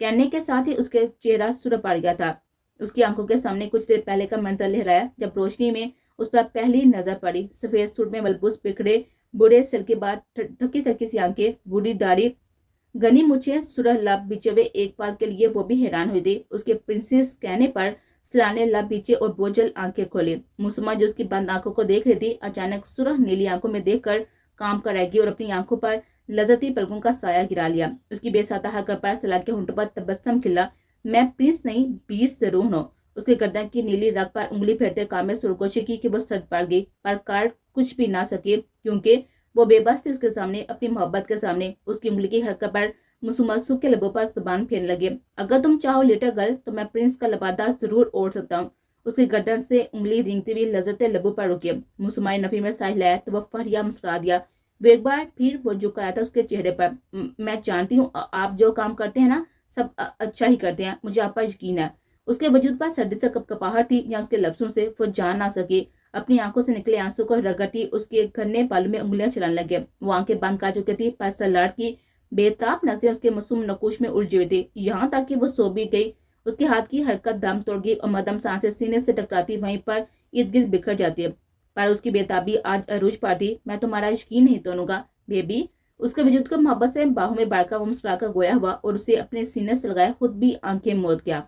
کہنے کے ساتھ ہی اس کے چہرہ سرخ پڑ گیا تھا. اس کی آنکھوں کے سامنے کچھ دیر پہلے کا منظر لہرایا جب روشنی میں اس پر پہلی نظر پڑی. سفید سوٹ میں ملبوس بکھرے بوڑھے سر کے بعد تھکی تھکی سی آنکھیں, بوڑھی داڑھی, گھنی مونچھیں, سرخ لب بیچے ہوئے. ایک پال کے لیے وہ بھی حیران ہوئی تھی. اس کے پرنسس کہنے پر سلانے لب بیچے اور بوجھل آنکھیں کھولی. مسما جو اس کی بند آنکھوں کو دیکھ رہی تھی اچانک سرخ نیلی آنکھوں میں دیکھ کر کام کر آئے گی اور اپنی آنکھوں پر لذتی پلکوں کا سایہ گرا لیا. اس کی بے ساتھ حق پر سلا کے ہونٹوں پر تبسم کھلا. میں پرنس نہیں 20 ضرور ہوں. اس کے گردن کی نیلی رگ پر انگلی پھیرتے کام میں سرگوشی کی کہ وہ سر پڑ گئی پر کر کچھ بھی نہ سکی کیونکہ وہ بے بس تھی اس کے سامنے, اپنی محبت کے سامنے. اس کی انگلی کی حرکت پر مسما سوکھ کے لبوں پر زبان پھیرنے لگے. اگر تم چاہو لٹل گرل تو میں پرنس کا لبادہ ضرور اوڑھ سکتا ہوں. اس کی گردن سے انگلی رینگتی ہوئی لذت لبوں پر رکی. مسما نے نفی میں سائے لایا تو وہ فریاد مسکرا دیا. وہ ایک بار پھر وہ جھکایا تھا اس کے چہرے پر. میں جانتی ہوں آپ جو کام کرتے ہیں نا سب اچھا ہی کرتے ہیں, مجھے آپ پر یقین ہے. اس کے وجود پر سردی سے کپکپاہٹ تھی یا اس کے لفظوں سے وہ جان نہ سکی. اپنی آنکھوں سے نکلے آنسو کو رگڑتی اس کے گھنے بالوں میں انگلیاں چلانے لگے. وہ آنکھیں بند کر چکی تھی پر سلاٹ کی بےتاب نظریں اس کے معصوم نقوش میں الجھی ہوئی تھی. یہاں تک کہ وہ سو بھی گئی. اس کے ہاتھ کی حرکت دم توڑ گئی اور مدم سانسیں سینے سے ٹکراتی وہیں پر ارد گرد بکھر جاتی ہے. پر اس کی بےتابی آج عروج پر تھی. میں تمہارا یقین نہیں توڑوں گا بیبی. اس کے وجود کو محبت سے باہوں میں بڑھ کر وہ مسکرا کر گویا ہوا اور اسے اپنے سینے سے لگائے خود بھی آنکھیں موت گیا.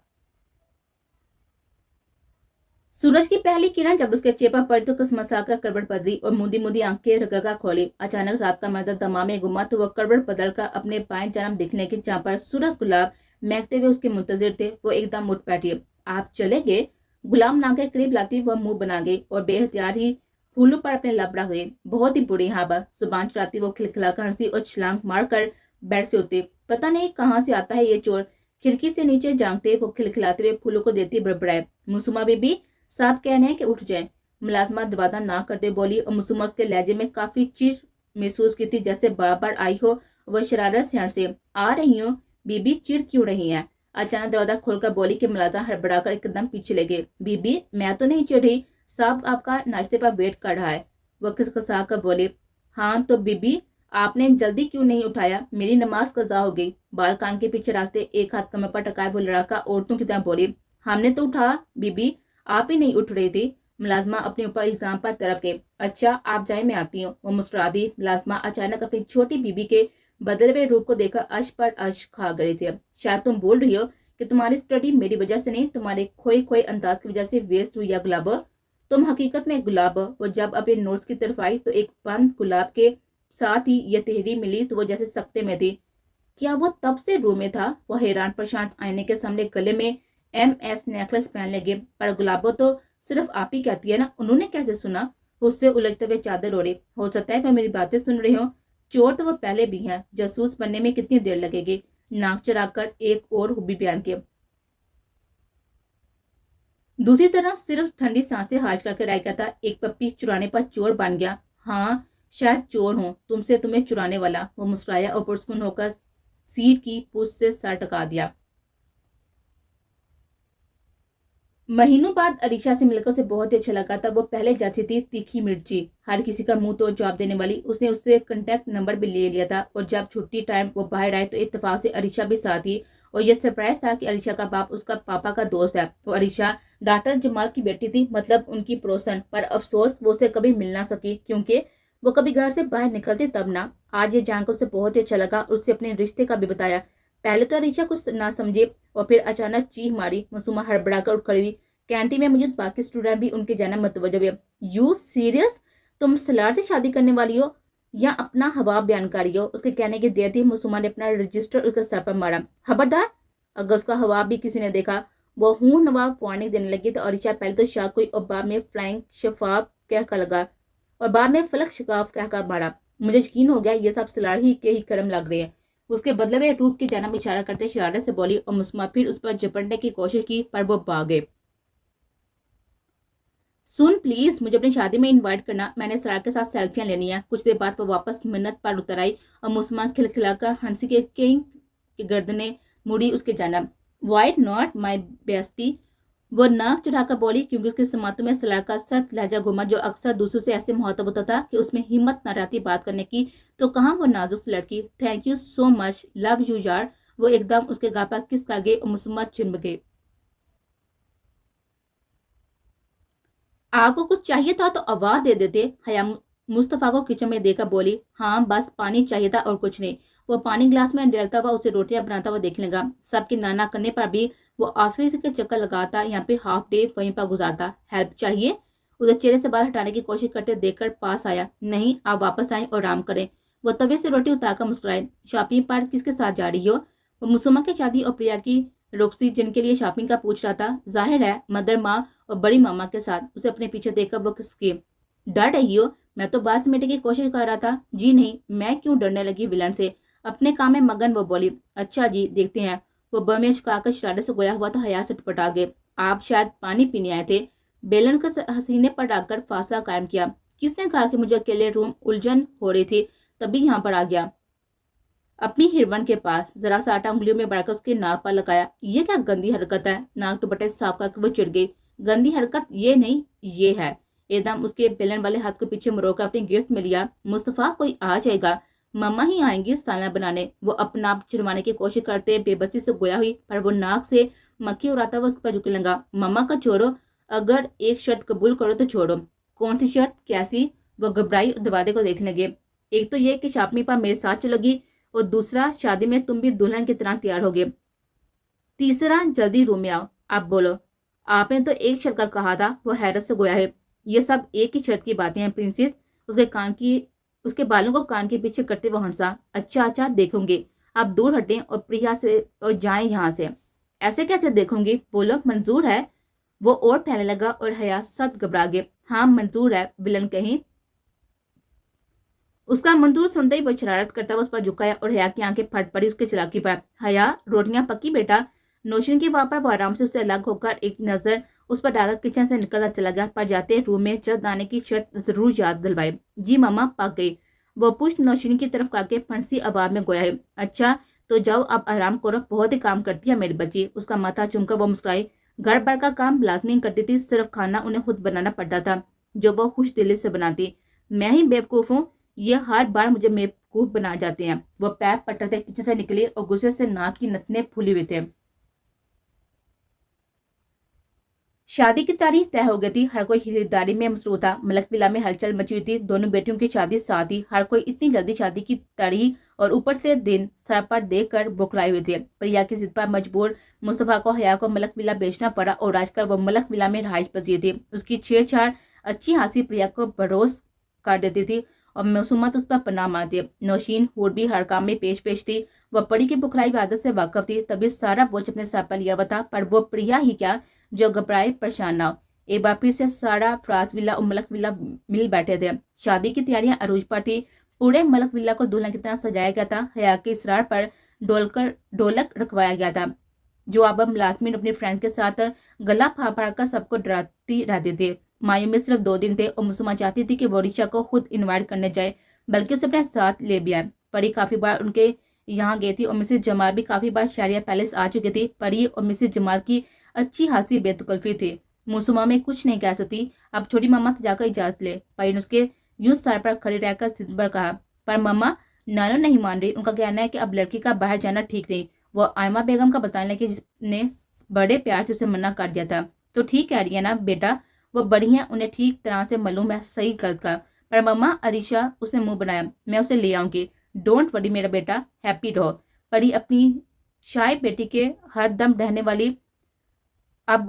سورج کی پہلی کرن جب اس کے چہرے پر پڑی تو کسمسا کر کڑوڑ بدلی اور مودی مودی آنکھیں رگڑ کھولی. اچانک رات کا منظر دماغ میں گھما تو وہ کڑوڑ بدل کر اپنے بائیں جانب دیکھنے کی جہاں پر سرخ گلاب مہکتے ہوئے اس کے منتظر تھے وہ ایک دم اٹھ بیٹھی. آپ چلے گئے؟ غلام نام کے قریب لاتی وہ منہ بنا گئی اور بے اختیار ہی پھولوں پر اپنے لب رکھ گئی. بہت ہی بری ہاں زبان چلاتی وہ کھلکھلا کر ہنسی اور چھلانگ مار کر بیٹھ سے اٹھتی. پتہ نہیں کہاں سے آتا ہے یہ چور. کھڑکی سے نیچے جھانکتے وہ کھلکھلاتے ہوئے پھولوں کو دیتی بڑبڑائے. مسما بی بی صاحب کہنے ہیں کہ اٹھ جائیں. ملازمہ دروازہ نہ کرتے بولی اور مسما اس کے لہجے میں کافی چڑ محسوس کی تھی جیسے بار بار آئی ہو. وہ شرارت سے ہنسے. آ رہی ہوں بی بی, چڑ کیوں رہی ہیں؟ اچانک دروازہ کھول کر بولی کہ ملازمہ ہڑبڑا کر ایک قدم پیچھے لے گئے. بی بی میں تو نہیں چڑھی, صاحب آپ کا ناشتے پر ویٹ کر رہا ہے. وہ کسکسا کر بولے. ہاں تو بی بی آپ نے جلدی کیوں نہیں اٹھایا؟ میری نماز قضا ہو گئی. بال کان کے پیچھے راستے ایک ہاتھ کمر پر ٹکائے وہ لڑکا عورتوں کی طرح بولی. ہم نے تو اٹھا بی بی, آپ ہی نہیں اٹھ رہی تھی. ملازمہ اپنے اوپر الزام پر تڑپ گئی. اچھا آپ جائیں میں آتی ہوں. وہ مسکرا دی. ملازمہ اچانک اپنی چھوٹی بیوی کے بدلے ہوئے روپ کو دیکھ کر عرش پر عرش کھا گئی تھی. شاید تم بول رہی ہو کہ تمہاری اسٹڈی میری وجہ سے نہیں تمہارے کھوئے انداز کی وجہ سے ویسٹ ہوئی. یا گلاب تم حقیقت میں گلاب. وہ جب اپنے نوٹس کی طرف آئی تو ایک بند گلاب کے ساتھ ہی یہ تحریر ملی تو وہ جیسے سکتے میں تھی. کیا وہ تب سے رو میں تھا؟ وہ حیران پریشان آئینے کے سامنے گلے میں MS نیکلس پہن لگے. پر گلابو تو صرف آپ ہی کہتی ہے نا, انہوں نے کیسے سنا؟ اس سے الجھتے ہوئے چادر اوڑے. ہو سکتا ہے وہ میری باتیں سن رہے ہوں. چور تو وہ پہلے بھی ہیں, جاسوس بننے میں کتنی دیر لگے گی؟ ناک چرا کر ایک اور خوبی بیان کی. دوسری طرف صرف ٹھنڈی سانسیں ہارش کر کے رہ گیا تھا. ایک پپی چرانے پر چور بن گیا. ہاں شاید چور ہوں تم سے تمہیں چرانے والا. وہ مسکرایا اور پرسکون ہو کر سیٹ کی پوچھ سے سر ٹکا دیا. مہینوں بعد عریشہ سے مل کر اسے بہت ہی اچھا لگا تھا. وہ پہلے جاتی تھی تیکھی مرچی, ہر کسی کا منہ توڑ جواب دینے والی. اس نے اس سے کنٹیکٹ نمبر بھی لے لیا تھا اور جب چھٹی ٹائم وہ باہر آئے تو اتفاق سے عریشہ بھی ساتھ تھی. اور یہ سرپرائز تھا کہ عریشہ کا باپ اس کا پاپا کا دوست ہے. وہ عریشہ ڈاکٹر جمال کی بیٹی تھی, مطلب ان کی پڑوسن. پر افسوس وہ اسے کبھی مل نہ سکی کیونکہ وہ کبھی گھر سے باہر نکلتی تب نہ. آج یہ جان کر اسے بہت ہی اچھا لگا اور اسے اپنے رشتے کا بھی بتایا. پہلے تو عریشہ کچھ نہ سمجھے اور پھر اچانک چیخ ماری. مسما ہڑبڑا کر اٹھ کھڑی ہوئی. کینٹین میں موجود باقی اسٹوڈنٹ بھی ان کی جانب متوجہ ہوئے. You serious? تم سلار سے شادی کرنے والی ہو یا اپنا حواب بیان کری ہو؟ اس کے کہنے کی دیر تھی مسما نے اپنا رجسٹر اس کے سر پر مارا. خبردار اگر اس کا حواب بھی کسی نے دیکھا. وہ ہوں نواب وارننگ دینے لگی تو عریشہ پہلے تو شاید کوئی اور بعد میں فلائنگ شفاف کہہ کر لگا اور بعد میں فلک شکاف کہہ کر مارا. مجھے یقین ہو گیا یہ سب سلار ہی کے ہی کرم لگ رہے ہیں. اس کے بدلے میں روپ کی جانب اشارہ کرتے شرارت سے بولی اور مسما پھر اس پر جپٹنے کی کوشش کی پر وہ بھاگے. سن پلیز مجھے اپنی شادی میں انوائٹ کرنا, میں نے سلار کے ساتھ سیلفیاں لینی ہے. کچھ دیر بعد وہ واپس منت پر اتر آئی اور مسما کھلکھلا کر ہنسی کے کئی گردنیں مڑی اس کے جانب. Why not my bestie? وہ ناک چڑھا کر بولی کیونکہ اس کے سماعتوں میں سلار کا سخت لہجہ گھوما جو اکثر دوسروں سے ایسے مخاطب ہوتا تھا کہ اس میں ہمت نہ رہتی بات کرنے کی. تو کہاں وہ نازک لڑکی. Thank you so much, love you یار. وہ ایک دم اس کے گال پر کس کر گئی اور مسمہ چنب گئی. آپ کو کچھ چاہیے تھا تو آواز دے دیتے. حیا مصطفیٰ کو کچن میں دے کر بولی. ہاں بس پانی چاہیے تھا اور کچھ نہیں. وہ پانی گلاس میں ڈالتا ہوا اسے روٹیاں بناتا ہوا دیکھنے لگا. سب کی نانا کرنے پر بھی وہ آفس کے چکر لگاتا, یہاں پہ ہاف ڈے وہیں پر گزارتا. ہیلپ چاہیے؟ اسے چہرے سے بال ہٹانے کی کوشش کرتے دیکھ کر پاس آیا. نہیں, آپ واپس آئیں اور آرام کریں. وہ توے سے روٹی اتار کر مسکرائے. شاپنگ پر کس کے ساتھ جا رہی ہو؟ وہ مسمہ کی شادی اور پریا کی روکسی جن کے لیے شاپنگ کا پوچھ رہا تھا. ظاہر ہے مدر ماں اور بڑی ماما کے ساتھ. اسے اپنے پیچھے دیکھ کر وہ کس کی. ڈر رہی ہو؟ میں تو بات سمیٹنے کی کوشش کر رہا تھا. جی نہیں, میں کیوں ڈرنے لگی ولن سے. اپنے کام میں مگن وہ بولی. اچھا جی دیکھتے ہیں. وہ بم چکا کر شرارے سے گویا ہوا تو حیا سے ٹپٹا گئے. آپ شاید پانی پینے آئے تھے. بیلن کا سینے پر ڈال کر فاصلہ قائم کیا. کس نے کہا کہ مجھے اکیلے روم الجھن ہو رہی تھی تبھی یہاں پر آ گیا. اپنی ہرون کے پاس ذرا سا آٹا انگلیوں میں بڑھ کر اس کے ناک پر لگایا. یہ کیا گندی حرکت ہے. ناک دوپٹے صاف کر کے وہ چڑ گئی. گندی حرکت یہ نہیں, یہ ہے. ایک دم اس کے بیلن والے ہاتھ کو پیچھے مرو کر اپنی گرفت میں لیا. مصطفیٰ کوئی آ جائے گا. مما ہی آئیں گی سالنا بنانے. وہ اپنا آپ چروانے کی کوشش کرتے بے بسی سے گویا ہوئی, پر وہ ناک سے مکھی اڑاتا ہوا اس پر جھکنے لگا. مما کا چھوڑو, اگر ایک شرط قبول کرو تو چھوڑو. کون سی شرط, کیسی؟ وہ گھبرائی اور دروازے کو دیکھنے لگے. ایک تو یہ کہ شاپنگ پر میرے ساتھ چلو گی, اور دوسرا شادی میں تم بھی دلہن کی طرح تیار ہوگے. تیسرا جلدی روم میں آؤ. آپ بولو. آپ نے تو ایک شرط کا کہا تھا. وہ حیرت سے گویا ہے. یہ سب ایک ہی شرط کی باتیں ہیں پرنسس. اس کے بالوں کو کان کے پیچھے کرتے وہ ہنسا. اچھا دیکھوں گی. آپ دور ہٹیں اور پریا سے اور جائیں یہاں سے. ایسے کیسے دیکھوں گی, بولو منظور ہے. وہ اور پھیلنے لگا اور حیا سخت گھبرا گئے. ہاں منظور ہے, ولن کہیں. اس کا منظور سنتے ہی وہ شرارت کرتا ہوا اس پر جھکایا اور حیا کی آنکھیں پھٹ پڑی اس کے چلاکی پر. حیا, روٹیاں پکی بیٹا. نوشین کی وہاں پر وہ آرام سے اسے الگ ہو کر ایک نظر اس پر ڈال کر کچن سے نکلتا چلا گیا, پر جاتے روم میں جلد آنے کی شرط ضرور یاد دلوائے. جی ماما, پک گئی. وہ پشت نوشین کی طرف کر کے پھنسی آواز میں گویا ہے. اچھا تو جاؤ اب آرام کرو, بہت ہی کام کرتی ہے میری بچی. اس کا ماتھا چوم کر وہ مسکرائی. گھر بھر کا کام لازمی کرتی تھی, صرف کھانا انہیں خود بنانا پڑتا تھا جو وہ خوش دلی سے بناتی. میں ہی بیوقوف ہوں, یہ ہر بار مجھے بیوقوف بنا جاتے ہیں. وہ پیر پٹتے کچن سے نکلی اور غصے سے ناک کی نتنے پھولی ہوئے تھے. شادی کی تاریخ طے ہو گئی تھی. ہر کوئی خریداری میں مصروف تھا. ملک ولا میں ہلچل مچی ہوئی تھی. دونوں بیٹیوں کی شادی ساتھ تھی. ہر کوئی اتنی جلدی شادی کی تاریخ اور اوپر سے دن سر پر دیکھ کر بکھرائے ہوئے تھے. پریا کی ضد پر مجبور مصطفیٰ کو حیا کو ملک ولا بیچنا پڑا اور آج کل وہ ملک ولا میں رہائش پذیر تھی. اس کی چھیڑ چھاڑ اچھی خاصی پریا کو بروس کر دیتی تھی اور مسمت اس پر پناہ مانتی. نوشین ہور بھی ہر کام میں پیش تھی. وہ پری کی بکھرائی ہوئی عادت سے واقف تھی, تبھی سارا بوجھ اپنے سر پر لیا ہوا تھا. پر وہ پریا ہی کیا جو گھبرائے پریشان نہ ہو. ایک بار پھر سے سارا فراز ولا اور ملک ولا مل بیٹھے تھے. شادی کی تیاریاں عروج پر تھی. پورے ملک ولا کو دلہن کی طرح سجایا گیا تھا. حیا کے اصرار پر ڈولک رکھوایا گیا تھا جو اب ملازمین اپنی فرینڈ کے ساتھ گلا پھاڑ کر سب کو ڈراتی رہتی تھی. مایوں میں صرف 2 دن تھے اور مسمہ چاہتی تھی کہ وہ ریشا کو خود انوائٹ کرنے جائے, بلکہ اسے اپنے ساتھ لے بھی آئے. پری کافی بار ان کے یہاں گئی تھی اور مسز جمال بھی کافی بار شہریہ پیلس آ چکی تھی. پری اور مسز جمال کی اچھی خاصی بے تکلفی تھی. مسمہ میں کچھ نہیں کہہ سکتی. اب چھوٹی ماما جا کر اجازت لے. پری نے اس کے یوں سر پر کھڑی رہ کر ضد پر کہا. پر ماما نانو نہیں مان رہی. ان کا کہنا ہے کہ اب لڑکی کا باہر جانا ٹھیک نہیں. وہ آئمہ بیگم کا بتانے لگی جس نے بڑے پیار سے اسے منع کر دیا تھا. تو ٹھیک کہہ رہی ہے نا بیٹا, وہ بڑی ہیں, انہیں ٹھیک طرح سے معلوم ہے صحیح غلط کا. پر مما, عریشہ, اس نے منہ بنایا, میں اسے لے آؤں گی. ڈونٹ وری میرا بیٹا, ہیپی رہو. پری اپنی شاید بیٹی کے ہر دم رہنے والی آپ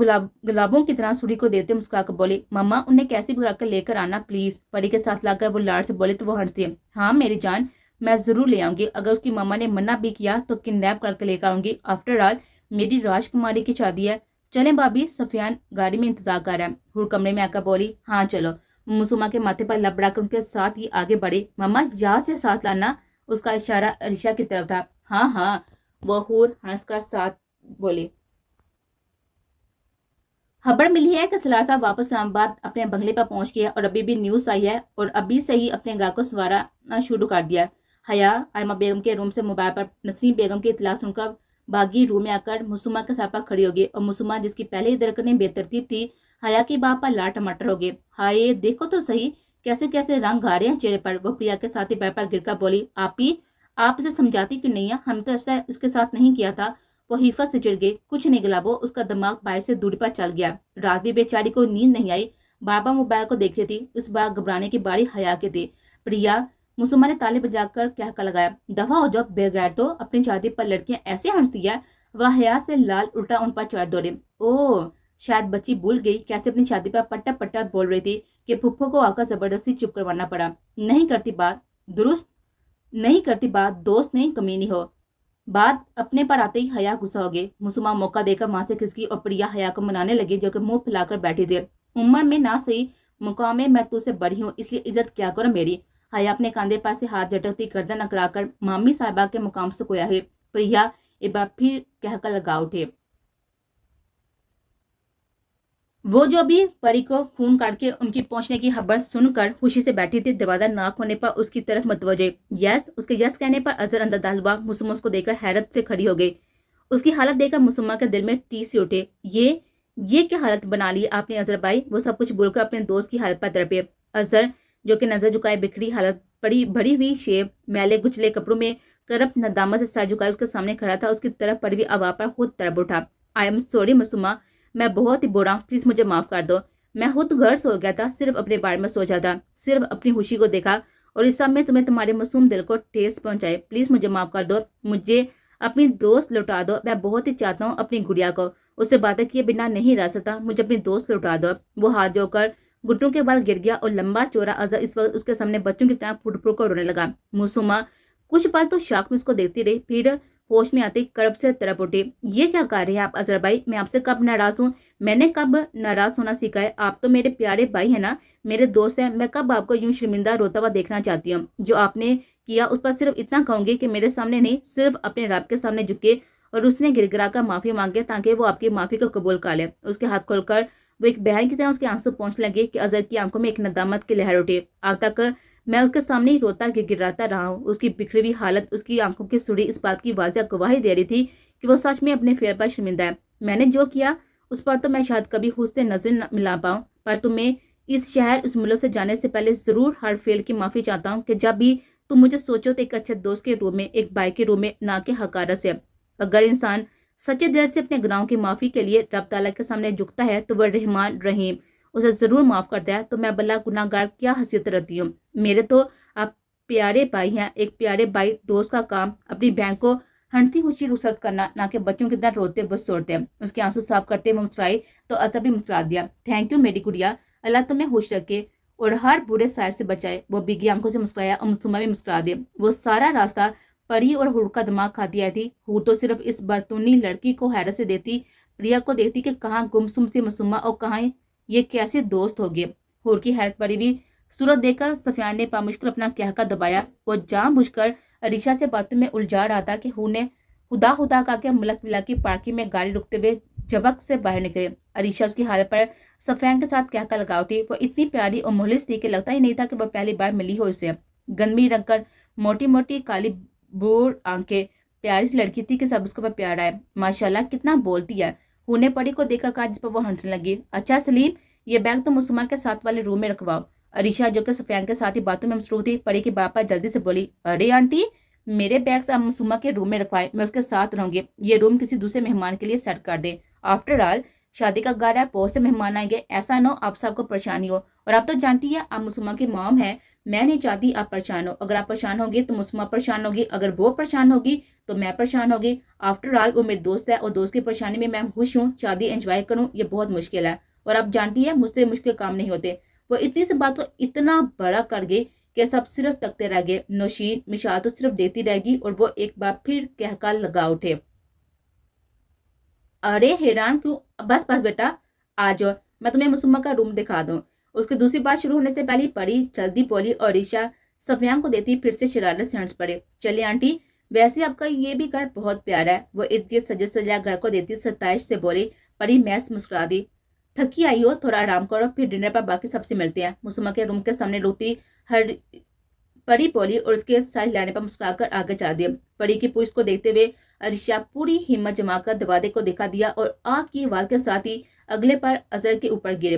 گلابوں کی طرح سوڑی کو دیتے مسکرا کر بولی. مما, انہیں کیسی بگڑا کر لے کر آنا پلیز. پری کے ساتھ لا کر وہ لاڑ سے بولے تو وہ ہنستی. ہاں میری جان, میں ضرور لے آؤں گی. اگر اس کی ماما نے منع بھی کیا تو کڈنیپ کر کے لے کر آؤں گی. آفٹر آل میری راج کماری کی شادی ہے. چلیں بھابھی, سفیان گاڑی میں انتظار کر رہا ہے. ہور کمرے میں آ کر بولی. ہاں چلو. مسمہ کے ماتھے پر لب بڑھا کر ان کے ساتھ ہی آگے بڑھی. مما یہاں سے ساتھ لانا. اس کا اشارہ عریشہ کی طرف تھا. ہاں, وہ ہور ہنس کر ساتھ بولی. خبر ملی ہے کہ سلار صاحب واپس اسلام آباد اپنے بنگلے پر پہنچ گیا اور ابھی بھی نیوز آئی ہے اور ابھی سے ہی اپنے گھر کو سنوارنا شروع کر دیا. حیا آئمہ بیگم کے روم سے موبائل پر نسیم بیگم کی اطلاع سن کر باغی روم میں آ کر مسمہ کے سر پر کھڑی ہوگی اور مسمہ جس کی پہلے ہی درکنیں بے ترتیب تھی حیا کی بات پر لا ٹماٹر ہو گئے. ہائے دیکھو تو صحیح کیسے کیسے رنگ گھا رہے ہیں چہرے پر. وہ پریا کے ساتھ ہی بیٹھ پر گر کر بولی. آپی آپ اسے سمجھاتی کیوں نہیں ہے؟ ہم تو ایسا اس کے ساتھ نہیں کیا تھا۔ وہ حیفت سے چڑ گئی۔ کچھ نہیں گلا وہ، اس کا دماغ باہر سے دوری پر چل گیا۔ رات بھی بیچاری کو نیند نہیں آئی، بار بار موبائل کو دیکھ رہی تھی۔ اس بار گھبرانے کی باری حیا کی تھی۔ پریا، مسما نے تالی بجا کر کہا لگایا، دفعہ ہو جاؤ بے غیر تو، اپنی شادی پر لڑکیاں ایسے ہنستی ہے۔ وہ حیا سے لال الٹا ان پر چڑھ دوڑے۔ اوہ، شاید بچی بھول گئی کیسے اپنی شادی پر پٹا پٹا بول رہی تھی کہ پھپھو کو آ کر زبردستی چپ کروانا پڑا۔ نہیں کرتی بات درست، نہیں کرتی بات دوست نہیں کمینی ہو۔ بات اپنے پر آتے ہی حیا غصہ ہو گئی۔ مسما موقع دے کر وہاں سے کھسکی اور پریا حیا کو منانے لگی جو کہ منہ پھیلا کر بیٹھی تھی۔ عمر میں نہ صحیح، مقام میں تجھ سے بڑی ہوں، اس لیے عزت کیا کرو میری۔ حیا اپنے کاندھے پر سے ہاتھ جھٹکتی گردن اکڑا کر مامی صاحبہ کے مقام سے کویا ہے۔ پریا ایک بار پھر کہہ کر لگا اٹھے۔ وہ جو بھی پری کو فون کاٹ کے ان کی پہنچنے کی خبر سن کر خوشی سے بیٹھی تھی، دروازہ ناک ہونے پر اس کی طرف متوجہ۔ یس، اس کے یس کہنے پر اظہر اندر ہوا۔ مسما اس کو دیکھ کر حیرت سے کھڑی ہو گئی۔ اس کی حالت دیکھ کر مسما کے دل میں ٹیس سی اٹھے۔ یہ کیا حالت بنا لی آپ نے اظہر بھائی؟ وہ سب کچھ بول کر اپنے دوست کی حالت پر تڑپے۔ اظہر جو کہ نظر جھکائے بکھری حالت، بھری ہوئی شیب، میلے گچلے کپڑوں میں کرپ ندامت سے سر جھکائے اس کے سامنے کھڑا تھا۔ اس کی طرف پڑی ہوئی آواز پر خود تڑپ اٹھا۔ آئی ایم سوری مسما، میں بہت ہی برا ہوں، پلیز مجھے معاف کر دو۔ میں خود گھر سو گیا تھا، صرف اپنے بارے میں سوچا تھا، صرف اپنی خوشی کو دیکھا اور اس سب میں تمہیں تمہارے معصوم دل کو ٹھیس پہنچائے۔ پلیز مجھے معاف کر دو، مجھے اپنی دوست لوٹا دو۔ میں بہت ہی چاہتا ہوں اپنی گڑیا کو، اس سے باتیں کیے بنا نہیں رہ سکتا، مجھے اپنی دوست لوٹا دو۔ وہ ہاتھ جوڑ کر گھٹنوں کے بال گر گیا اور لمبا چوڑا اظہر اس وقت اس کے سامنے بچوں کی طرح پھٹ پھٹ کر رونے لگا۔ مسما کچھ پل تو شاک میں اس کو دیکھتی رہی، پھر ہوش میں آتی کرب سے طرف اٹھی۔ یہ کیا کر رہے ہیں آپ اظہر بھائی؟ میں آپ سے کب ناراض ہوں؟ میں نے کب ناراض ہونا سیکھا ہے؟ آپ تو میرے پیارے بھائی ہیں نا، میرے دوست ہیں۔ میں کب آپ کو یوں شرمندہ روتا ہوا دیکھنا چاہتی ہوں؟ جو آپ نے کیا اس پر صرف اتنا کہوں گی کہ میرے سامنے نہیں، صرف اپنے رب کے سامنے جھکے اور اس نے گر گرا کر معافی مانگے تاکہ وہ آپ کی معافی کو قبول کر لے۔ اس کے ہاتھ کھول کر وہ ایک بہن کی طرح اس کے آنسو پہنچنے لگے کہ اظہر کی آنکھوں میں ایک ندامت کی لہر اٹھی۔ آج تک میں اس کے سامنے ہی روتا گراتا رہا ہوں۔ اس کی بکھری ہوئی حالت، اس کی آنکھوں کی سڑی اس بات کی واضح گواہی دے رہی تھی کہ وہ سچ میں اپنے فعل پر شرمندہ ہے۔ میں نے جو کیا اس پر تو میں شاید کبھی خود سے نظر نہ ملا پاؤں، پر تمہیں اس شہر اس ملک سے جانے سے پہلے ضرور ہر فعل کی معافی چاہتا ہوں کہ جب بھی تم مجھے سوچو تو ایک اچھے دوست کے روپ میں، ایک بھائی کے روپ میں، نہ کہ حقارت سے۔ اگر انسان سچے دل سے اپنے گناہوں کی معافی کے لیے رب تعالیٰ کے سامنے جھکتا ہے تو وہ رحمان رحیم اسے ضرور معاف کرتا ہے۔ تو میں بلا گناہ گار کیا حیثیت رکھتی ہوں؟ میرے تو آپ پیارے بھائی ہیں۔ ایک پیارے بھائی دوست کا کام اپنی بہن کو ہنستی خوشی رخصت کرنا، نہ کہ بچوں کی طرح روتے بس سوڑتے۔ اس کے آنسو صاف کرتے ہوئے مسکرائی تو اظہر بھی مسکرا دیا۔ تھینک یو میری گڑیا، اللہ تمہیں خوش رکھے اور ہر برے سائر سے بچائے۔ وہ بھیگی آنکھوں سے مسکرایا اور مسما بھی مسکرا دی۔ وہ سارا راستہ پری اور حور کا دماغ کھاتی آئی تھی۔ حور تو صرف اس برتونی لڑکی کو حیرت سے دیتی، پریا کو دیکھتی کہ کہاں گمسم سی مسما اور کہاں یہ کیسے دوست ہو گئے۔ حور کی حیرت پڑی ہوئی صورت دیکھ کر سفیان نے پامشکل اپنا کہکا دبایا۔ وہ جان بوجھ کر عریشہ سے باتوں میں الجھا رہا تھا کہ حور نے خدا خدا کہا کے ملک ولا کی پارکنگ میں گاڑی رکتے ہوئے جھبک سے باہر نکلے۔ عریشہ اس کی حالت پر سفیان کے ساتھ کہکا لگا اٹھی۔ وہ اتنی پیاری اور مخلص تھی کہ لگتا ہی نہیں تھا کہ وہ پہلی بار ملی ہو اسے۔ گندمی رنگ کر موٹی موٹی کالی بور آنکھیں، پیاری سی لڑکی تھی کہ سب اس کو پیارا ہے۔ ماشاءاللہ کتنا بولتی ہے، حور نے پری کو دیکھا کہا، جس پر وہ ہنسنے لگی۔ اچھا سلیم، یہ بیگ تو مسما کے ساتھ والے روم میں رکھواؤ۔ عریشہ جو کہ سفیان کے ساتھ ہی باتوں میں مصروف تھی، پری کی بات پر جلدی سے بولی، ارے آنٹی، میرے بیگس آپ مسما کے روم میں رکھوائے، میں اس کے ساتھ رہوں گی۔ یہ روم کسی دوسرے مہمان کے لیے سیٹ کر دیں۔ آفٹر آل شادی کا گھر ہے، بہت سے مہمان آئیں گے، ایسا نہ ہو آپ سب کو پریشانی ہو۔ اور آپ تو جانتی ہے آپ مسما کی موم ہے، میں نہیں چاہتی آپ پریشان ہو۔ اگر آپ پریشان ہوگی تو مسما پریشان ہوگی، اگر وہ پریشان ہوگی تو میں پریشان ہوگی۔ آفٹر آل وہ میری دوست ہے اور دوست کی پریشانی میں خوش ہوں، شادی انجوائے کروں، یہ بہت مشکل ہے اور آپ جانتی ہے مجھ سے مشکل کام نہیں ہوتے۔ وہ اتنی سی بات کو اتنا بڑا کر گئی کہ سب صرف تکتے رہ گئے۔ نوشین مشال تو صرف دیتی رہ گی اور وہ ایک بار پھر کہکا لگا اٹھے۔ ارے حیران کیوں؟ بس بس بیٹا آ جاؤ، میں تمہیں مسما کا روم دکھا دوں۔ اس کی دوسری بات شروع ہونے سے پہلے پری جلدی بولی اور عریشہ سفیان کو دیتی پھر سے شرارت سے ہنس پڑے۔ چلے آنٹی، ویسے آپ کا یہ بھی گھر بہت پیارا ہے۔ وہ ارد گرد سجے سجا گھر کو دیتی ستائش سے بولی۔ پری محض مسکرا دی۔ تھکی آئی ہو، تھوڑا آرام کرو، پھر ڈنر پر باقی سب سے ملتے ہیں۔ مسما کے روم کے سامنے روتی پری بولی اور اس کے سائز لینے پر مسکرا کر آگے چل دی۔ پری کی پوچھ کو دیکھتے ہوئے عریشہ پوری ہمت جما کر دروازے کو دکھا دیا اور آگ کی آواز کے ساتھ ہی اگلے پر اظہر کے اوپر گرے۔